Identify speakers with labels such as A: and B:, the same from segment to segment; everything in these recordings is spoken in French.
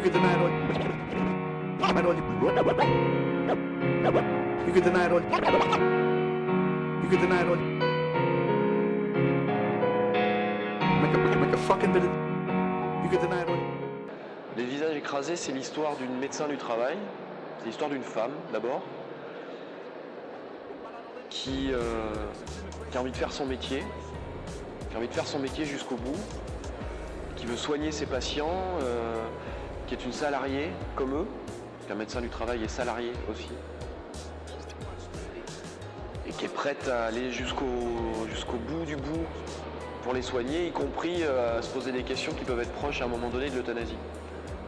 A: could deny it all. You could deny it all. You could deny it all. Make a fucking bit of. You could deny it all.
B: Les visages écrasés, c'est l'histoire d'une médecin du travail. C'est l'histoire d'une femme, d'abord, qui a envie de faire son métier, jusqu'au bout, qui veut soigner ses patients, qui est une salariée comme eux, qu'un médecin du travail est salarié aussi, et qui est prête à aller jusqu'au bout du bout pour les soigner, y compris à se poser des questions qui peuvent être proches à un moment donné de l'euthanasie.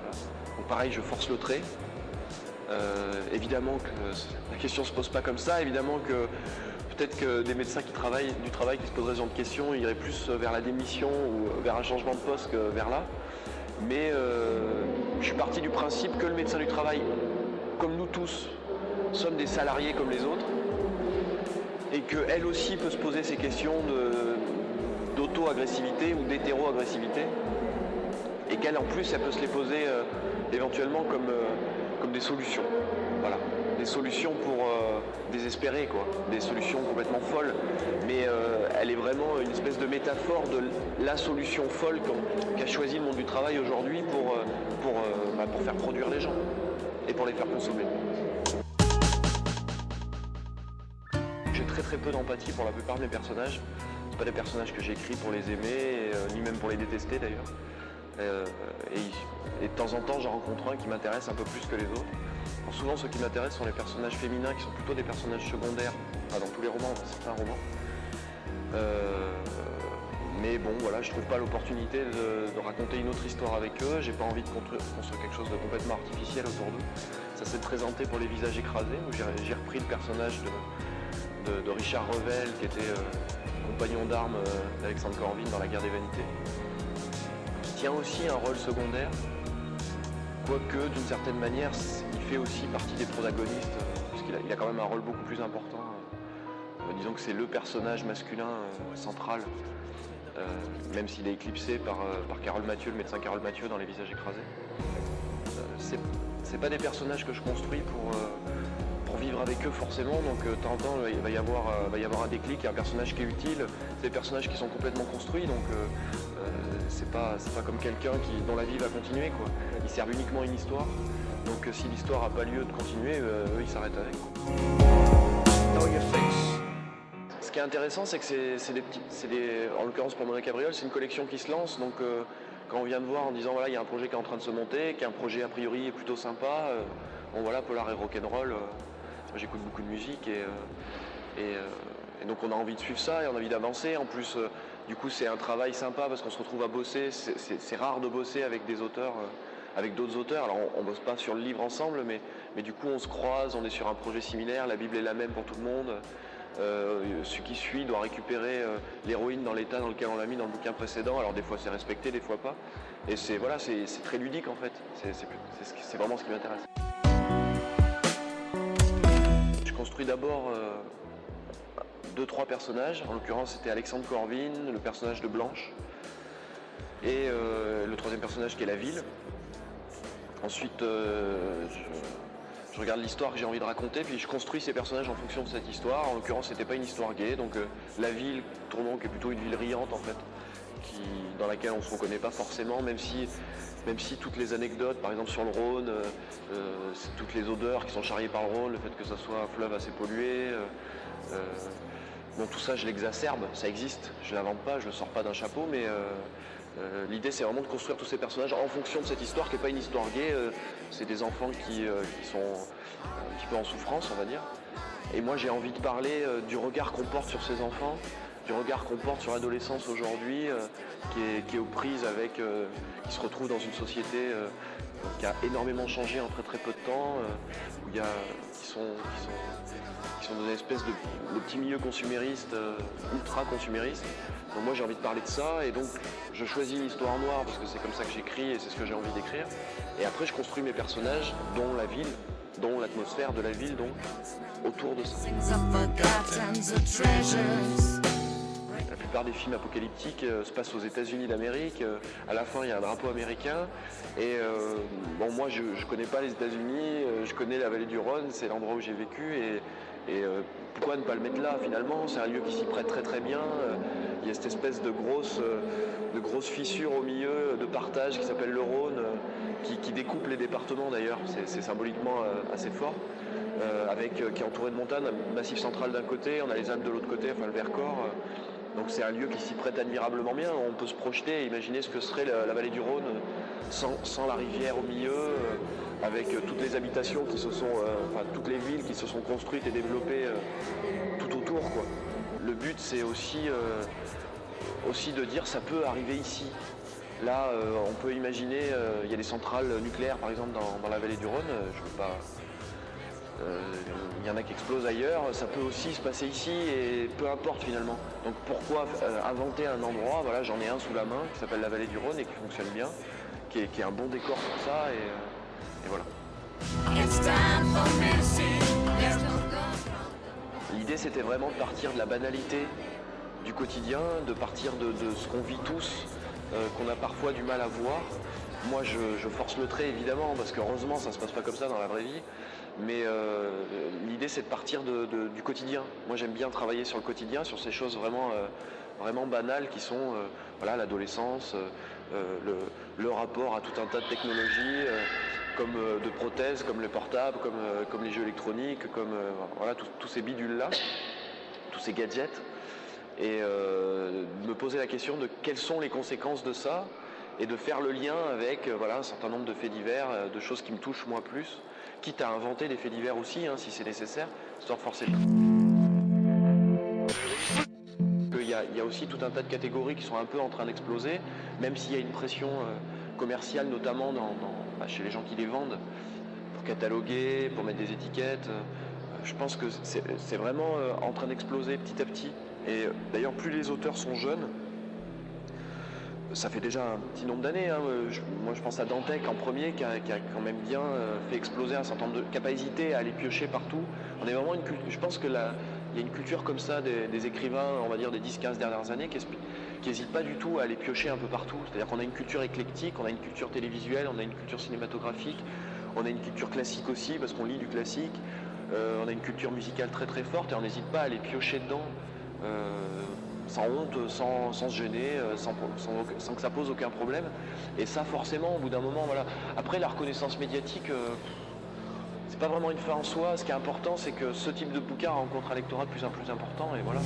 B: Voilà. Donc pareil, je force le trait. Évidemment que la question ne se pose pas comme ça, évidemment que peut-être que des médecins du travail qui se poseraient ce genre de questions iraient plus vers la démission ou vers un changement de poste que vers là. Mais je suis parti du principe que le médecin du travail, comme nous tous, sommes des salariés comme les autres, et qu'elle aussi peut se poser ces questions d'auto-agressivité ou d'hétéro-agressivité, et qu'elle en plus, elle peut se les poser éventuellement comme des solutions. Voilà. Des solutions pour désespérer, quoi. Des solutions complètement folles. Mais elle est vraiment une espèce de métaphore de la solution folle qu'a choisi le monde du travail aujourd'hui pour faire produire les gens et pour les faire consommer. J'ai très peu d'empathie pour la plupart de mes personnages. C'est pas des personnages que j'écris pour les aimer, ni même pour les détester d'ailleurs. Et de temps en temps, j'en rencontre un qui m'intéresse un peu plus que les autres. Alors souvent, ceux qui m'intéressent sont les personnages féminins, qui sont plutôt des personnages secondaires, enfin, dans tous les romans, dans certains romans. Mais bon, voilà, je trouve pas l'opportunité de raconter une autre histoire avec eux. J'ai pas envie de construire quelque chose de complètement artificiel autour d'eux. Ça s'est présenté pour Les Visages écrasés, où j'ai repris le personnage de Richard Revel, qui était compagnon d'armes d'Alexandre Corvin dans La Guerre des Vanités. Il tient aussi un rôle secondaire, quoique d'une certaine manière, il fait aussi partie des protagonistes, parce qu'il a quand même un rôle beaucoup plus important. Disons que c'est le personnage masculin central, même s'il est éclipsé par Carole Mathieu, le médecin Carole Mathieu dans Les Visages écrasés. C'est pas des personnages que je construis pour vivre avec eux forcément, donc de temps en temps il va y avoir un déclic, il y a un personnage qui est utile, c'est des personnages qui sont complètement construits, donc c'est pas comme quelqu'un dont la vie va continuer, quoi. Ils servent uniquement une histoire, donc si l'histoire n'a pas lieu de continuer, eux ils s'arrêtent avec. Ce qui est intéressant, c'est que en l'occurrence pour Mona Cabriole, c'est une collection qui se lance, donc quand on vient de voir en disant voilà, il y a un projet qui est en train de se monter, qui est un projet a priori plutôt sympa, bon voilà, polar et rock'n'roll, j'écoute beaucoup de musique et donc on a envie de suivre ça et on a envie d'avancer. En plus, du coup, c'est un travail sympa parce qu'on se retrouve à bosser. C'est rare de bosser avec des auteurs, avec d'autres auteurs. Alors on bosse pas sur le livre ensemble, mais du coup on se croise, on est sur un projet similaire. La Bible est la même pour tout le monde. Celui qui suit doit récupérer l'héroïne dans l'état dans lequel on l'a mis dans le bouquin précédent. Alors des fois c'est respecté, des fois pas. Et c'est très ludique en fait. C'est vraiment ce qui m'intéresse. Je construis d'abord 2-3 personnages. En l'occurrence c'était Alexandre Corvin, le personnage de Blanche, et le troisième personnage qui est la ville. Ensuite je regarde l'histoire que j'ai envie de raconter, puis je construis ces personnages en fonction de cette histoire. En l'occurrence, c'était pas une histoire gay, donc la ville, Tournon, qui est plutôt une ville riante en fait, dans laquelle on se reconnaît pas forcément, même si toutes les anecdotes, par exemple sur le Rhône, toutes les odeurs qui sont charriées par le Rhône, le fait que ça soit un fleuve assez pollué, bon, tout ça je l'exacerbe, ça existe, je l'invente pas, je le sors pas d'un chapeau, mais l'idée c'est vraiment de construire tous ces personnages en fonction de cette histoire qui n'est pas une histoire gay, c'est des enfants qui sont un petit peu en souffrance, on va dire. Et moi j'ai envie de parler du regard qu'on porte sur ces enfants, du regard qu'on porte sur l'adolescence aujourd'hui, qui est aux prises avec, qui se retrouve dans une société qui a énormément changé en très peu de temps, où qui sont dans une espèce de petit milieu consumériste, ultra consumériste. Donc moi j'ai envie de parler de ça et donc je choisis une histoire noire parce que c'est comme ça que j'écris et c'est ce que j'ai envie d'écrire. Et après je construis mes personnages, dont la ville, dont l'atmosphère de la ville, donc autour de ça. plupart des films apocalyptiques se passent aux États-Unis d'Amérique. À la fin, il y a un drapeau américain. Et bon, moi, je connais pas les États-Unis, je connais la vallée du Rhône, c'est l'endroit où j'ai vécu. Et pourquoi ne pas le mettre là finalement? C'est un lieu qui s'y prête très très bien. Il y a cette espèce de grosse fissure au milieu de partage qui s'appelle le Rhône, qui découpe les départements d'ailleurs. C'est symboliquement assez fort. Qui est entouré de montagnes, un massif central d'un côté, on a les Alpes de l'autre côté, enfin le Vercors. Donc c'est un lieu qui s'y prête admirablement bien. On peut se projeter et imaginer ce que serait la vallée du Rhône sans la rivière au milieu, avec toutes les habitations qui se sont, toutes les villes qui se sont construites et développées tout autour, quoi. Le but c'est aussi de dire ça peut arriver ici. Là, on peut imaginer, il y a des centrales nucléaires par exemple dans la vallée du Rhône. Je veux pas. Il y en a qui explosent ailleurs, ça peut aussi se passer ici et peu importe finalement. Donc pourquoi inventer un endroit, voilà, j'en ai un sous la main qui s'appelle la vallée du Rhône et qui fonctionne bien, qui est un bon décor pour ça et voilà. L'idée c'était vraiment de partir de la banalité du quotidien, de partir de ce qu'on vit tous, qu'on a parfois du mal à voir. Moi je force le trait évidemment parce qu'heureusement ça se passe pas comme ça dans la vraie vie. Mais l'idée c'est de partir du quotidien. Moi j'aime bien travailler sur le quotidien, sur ces choses vraiment banales qui sont voilà, l'adolescence, le rapport à tout un tas de technologies, comme de prothèses, comme les portables, comme les jeux électroniques, comme voilà, tous ces bidules-là, tous ces gadgets. Et me poser la question de quelles sont les conséquences de ça et de faire le lien avec voilà, un certain nombre de faits divers, de choses qui me touchent moi plus. Quitte à inventer des faits divers aussi, hein, si c'est nécessaire, histoire de forcer le... Il y a aussi tout un tas de catégories qui sont un peu en train d'exploser, même s'il y a une pression commerciale, notamment chez les gens qui les vendent, pour cataloguer, pour mettre des étiquettes. Je pense que c'est vraiment en train d'exploser petit à petit. Et d'ailleurs, plus les auteurs sont jeunes, ça fait déjà un petit nombre d'années. Hein. Moi, je pense à Dantec en premier, qui a quand même bien fait exploser un certain nombre de... qui n'a pas hésité à aller piocher partout. On est vraiment une culture... Je pense qu'il y a une culture comme ça des écrivains, on va dire des 10-15 dernières années, qui n'hésitent pas du tout à aller piocher un peu partout. C'est-à-dire qu'on a une culture éclectique, on a une culture télévisuelle, on a une culture cinématographique, on a une culture classique aussi, parce qu'on lit du classique. On a une culture musicale très très forte et on n'hésite pas à aller piocher dedans. Sans honte, sans se gêner, sans que ça pose aucun problème. Et ça, forcément, au bout d'un moment, voilà. Après, la reconnaissance médiatique, c'est pas vraiment une fin en soi. Ce qui est important, c'est que ce type de bouquin rencontre un lectorat de plus en plus important, et voilà.